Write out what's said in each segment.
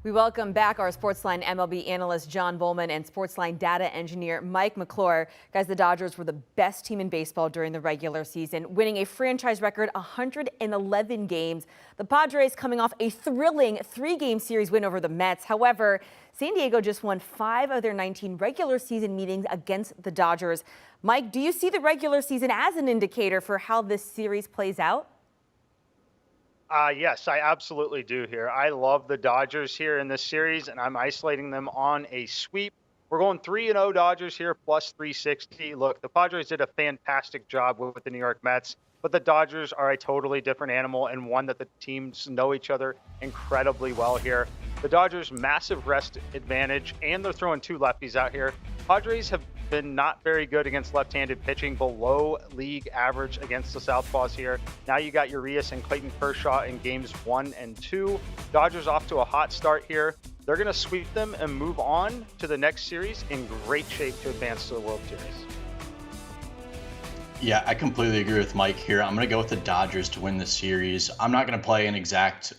We welcome back our Sportsline MLB analyst John Bowman and Sportsline data engineer Mike McClure. Guys, the Dodgers were the best team in baseball during the regular season, winning a franchise record 111 games. The Padres coming off a thrilling 3-game series win over the Mets. However, San Diego just won 5 of their 19 regular season meetings against the Dodgers. Mike, do you see the regular season as an indicator for how this series plays out? Yes, I absolutely do here. I love the Dodgers here in this series, and I'm isolating them on a sweep. We're going 3-0 Dodgers here, plus 360. Look, the Padres did a fantastic job with the New York Mets, but the Dodgers are a totally different animal and one that the teams know each other incredibly well here. The Dodgers, massive rest advantage, and they're throwing 2 lefties out here. Padres have been not very good against left-handed pitching, below league average against the southpaws here. Now you got Urias and Clayton Kershaw in games 1 and 2. Dodgers off to a hot start here. They're going to sweep them and move on to the next series in great shape to advance to the World Series. Yeah, I completely agree with Mike here. I'm going to go with the Dodgers to win the series. I'm not going to play an exact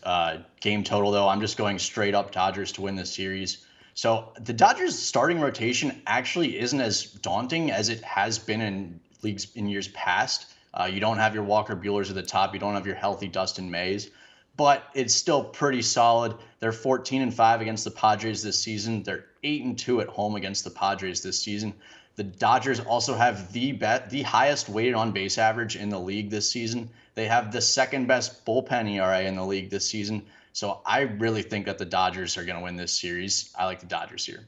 game total, though. I'm just going straight up Dodgers to win the series. So the Dodgers starting rotation actually isn't as daunting as it has been in leagues in years past. You don't have your Walker Buehlers at the top. You don't have your healthy Dustin Mays, but it's still pretty solid. They're 14-5 against the Padres this season. They're 8-2 at home against the Padres this season. The Dodgers also have the highest weighted on base average in the league this season. They have the second best bullpen ERA in the league this season. So I really think that the Dodgers are going to win this series. I like the Dodgers here.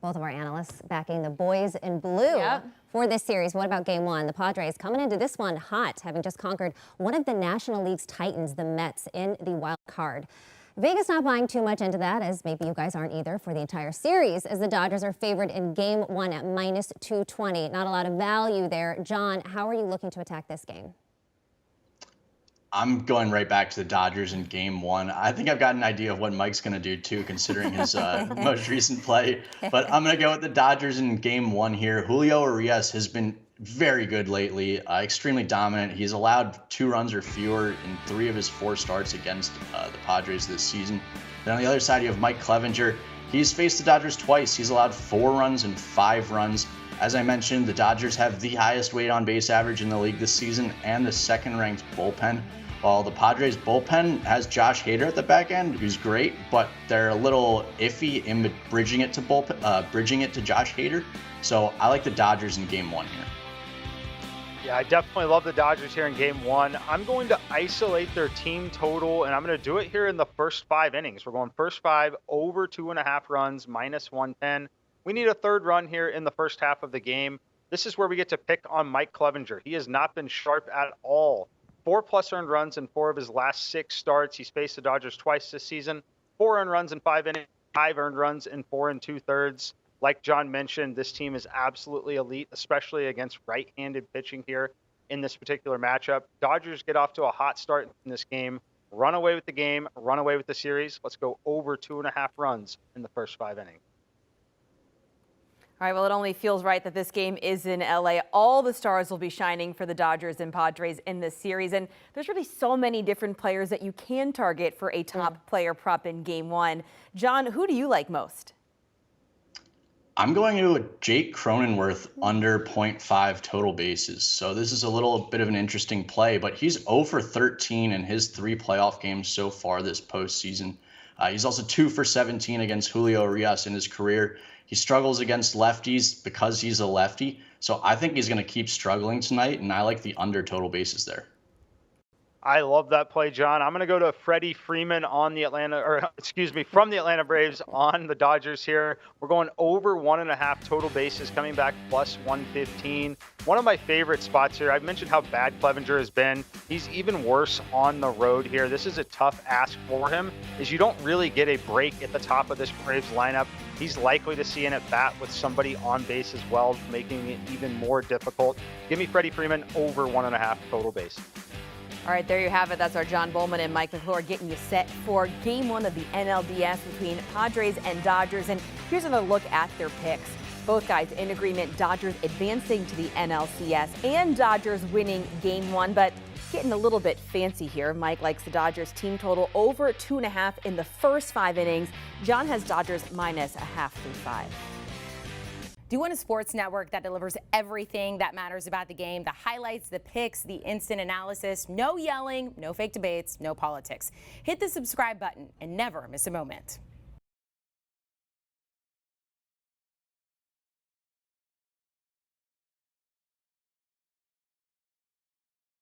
Both of our analysts backing the boys in blue for this series. What about game 1? The Padres coming into this one hot, having just conquered one of the National League's titans, the Mets, in the wild card. Vegas not buying too much into that, as maybe you guys aren't either, for the entire series, as the Dodgers are favored in game 1 at minus 220. Not a lot of value there. John, how are you looking to attack this game? I'm going right back to the Dodgers in game 1. I think I've got an idea of what Mike's going to do, too, considering his most recent play. But I'm going to go with the Dodgers in game 1 here. Julio Urias has been very good lately, extremely dominant. He's allowed 2 runs or fewer in 3 of his 4 starts against the Padres this season. Then on the other side, you have Mike Clevinger. He's faced the Dodgers twice. He's allowed 4 runs and 5 runs. As I mentioned, the Dodgers have the highest weighted on base average in the league this season and the second-ranked bullpen. While the Padres bullpen has Josh Hader at the back end, who's great, but they're a little iffy in bridging it to Josh Hader. So I like the Dodgers in game 1 here. Yeah, I definitely love the Dodgers here in game 1. I'm going to isolate their team total, and I'm going to do it here in the first 5 innings. We're going first 5 over 2.5 runs, minus 110. We need a 3rd run here in the first half of the game. This is where we get to pick on Mike Clevinger. He has not been sharp at all. 4+ earned runs in 4 of his last 6 starts. He's faced the Dodgers twice this season. 4 earned runs in 5 innings, 5 earned runs in 4 2/3. Like John mentioned, this team is absolutely elite, especially against right-handed pitching here in this particular matchup. Dodgers get off to a hot start in this game, run away with the game, run away with the series. Let's go over 2.5 runs in the first 5 innings. All right, well, it only feels right that this game is in LA. All the stars will be shining for the Dodgers and Padres in this series. And there's really so many different players that you can target for a top player prop in game 1. John, who do you like most? I'm going to a Jake Cronenworth under 0.5 total bases. So this is a little bit of an interesting play, but he's 0 for 13 in his 3 playoff games so far this postseason. He's also 2 for 17 against Julio Urias in his career. He struggles against lefties because he's a lefty. So I think he's going to keep struggling tonight, and I like the under total bases there. I love that play, John. I'm going to go to Freddie Freeman from the Atlanta Braves on the Dodgers here. We're going over 1.5 total bases, coming back plus 115. One of my favorite spots here. I've mentioned how bad Clevinger has been. He's even worse on the road here. This is a tough ask for him, as you don't really get a break at the top of this Braves lineup. He's likely to see an at-bat with somebody on base as well, making it even more difficult. Give me Freddie Freeman over 1.5 total base. All right, there you have it. That's our John Bowman and Mike McClure getting you set for game 1 of the NLDS between Padres and Dodgers. And here's another look at their picks. Both guys in agreement, Dodgers advancing to the NLCS and Dodgers winning game 1. But getting a little bit fancy here. Mike likes the Dodgers team total over 2.5 in the first 5 innings. John has Dodgers minus a half through 5. Do you want a sports network that delivers everything that matters about the game? The highlights, the picks, the instant analysis, no yelling, no fake debates, no politics. Hit the subscribe button and never miss a moment.